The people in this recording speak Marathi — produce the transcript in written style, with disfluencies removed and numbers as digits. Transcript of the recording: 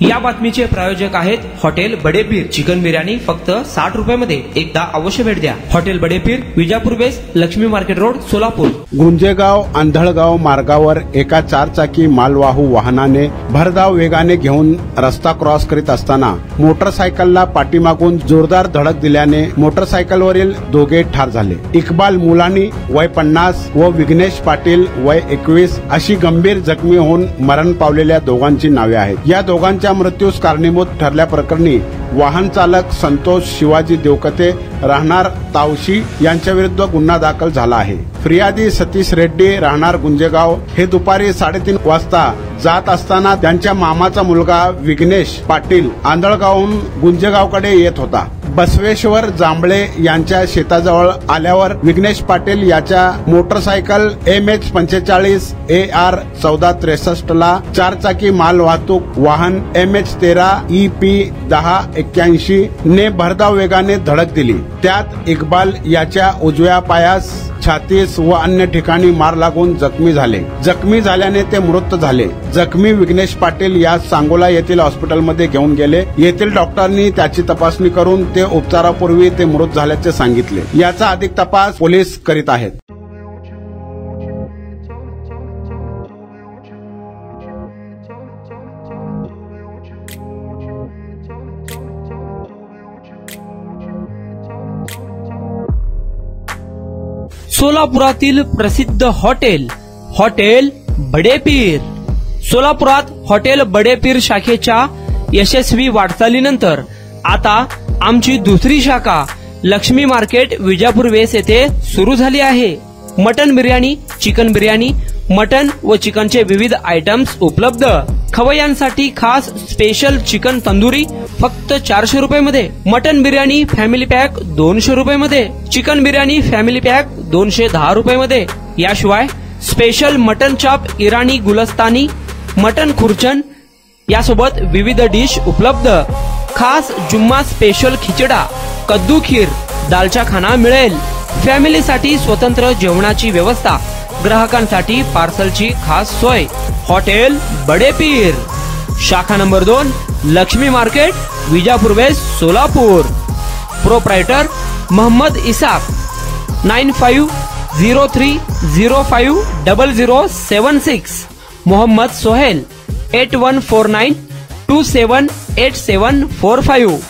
या बातमीचे प्रायोजक आहेत हॉटेल बडेपीर। चिकन बिर्याणी फक्त 60 रुपयामध्ये। एकदा अवश्य भेट द्या। Hotel Badepir, Vijapur west, Laxmi market road, Solapur. Gunjegaon Andhalgaon मार्गावर एका 4 चाकी मालवाहू वाहनाने भरधाव वेगाने घेऊन रस्ता क्रॉस करीत असताना मोटरसायकलला पाठीमागून जोरदार धडक दिल्याने मोटरसायकलवरील दोघे ठार झाले। इक्बाल मुलानी वय 50 व विघ्नेश पाटील वय 21 अशी गंभीर जखमी होऊन मरण पावलेल्या दोघांची नावे आहेत। या दोघांच्या मृत्यूस कारणीभूत ठरल्या प्रकरणी वाहन चालक संतोष शिवाजी देवकते राहणार तावशी यांच्या विरुद्ध गुन्हा दाखल झाला आहे। फिर्यादी सतीश रेड्डी राहणार गुंजेगाव हे दुपारी 3:30 वाजता जात असताना त्यांच्या मामाचा मुलगा विघ्नेश पाटील आंधळगावहून गुंजेगावकडे येत होता। बसवेश्वर जांभळे यांच्या शेताजवळ आल्यावर विघ्नेश पाटील याच्या मोटरसायकल MH45 AR 1463 ला 4 चाकी माल वाहतूक वाहन MH13 EP 1081 ने भरधाव वेगाने धडक दिली। त्यात इक्बाल याच्या उजव्या पायास, छातीस व अन्य ठिकाणी मार लागून जखमी झाले। जखमी झाल्याने ते मृत झाले। जखमी विघ्नेश पाटील यास सांगोला येथील हॉस्पिटलमध्ये घेऊन गेले। येथील डॉक्टरांनी त्याची तपासणी करून ते उपचारापूर्वी ते मृत झाल्याचे सांगितले। याचा अधिक तपास पोलीस करीत आहेत। सोलापुरातील प्रसिद्ध हॉटेल बडेपीर। सोलापुरात हॉटेल बडेपीर शाखेच्या यशस्वी वाटचालीनंतर आता आमची दुसरी शाखा लक्ष्मी मार्केट विजापूर वेस्ट येथे सुरू झाली आहे। Mutton biryani, chicken biryani, mutton व चिकनचे विविध आयटम्स उपलब्ध। खवय्यांसाठी खास स्पेशल चिकन तंदुरी फक्त 400 रुपयामध्ये। मटन बिर्याणी फॅमिली पॅक 200 रुपयामध्ये। चिकन बिर्याणी फॅमिली पॅक 210 रुपयामध्ये। याशिवाय special mutton chop, Irani Gulastani, mutton khurchan यासोबत विविध डिश उपलब्ध। खास जुम्मा स्पेशल खिचडा, कद्दू खीर, दालचा खाना मिळेल। फॅमिलीसाठी स्वतंत्र जेवणाची व्यवस्था, ग्राहकांसाठी पार्सलची खास सोय। हॉटेल बडेपीर, शाखा number 2, Lakshmi market, Vijapur west, Solapur. Proprietor Mohammad Isaq, 9503050076। Mohammad Sohel, 8149278745।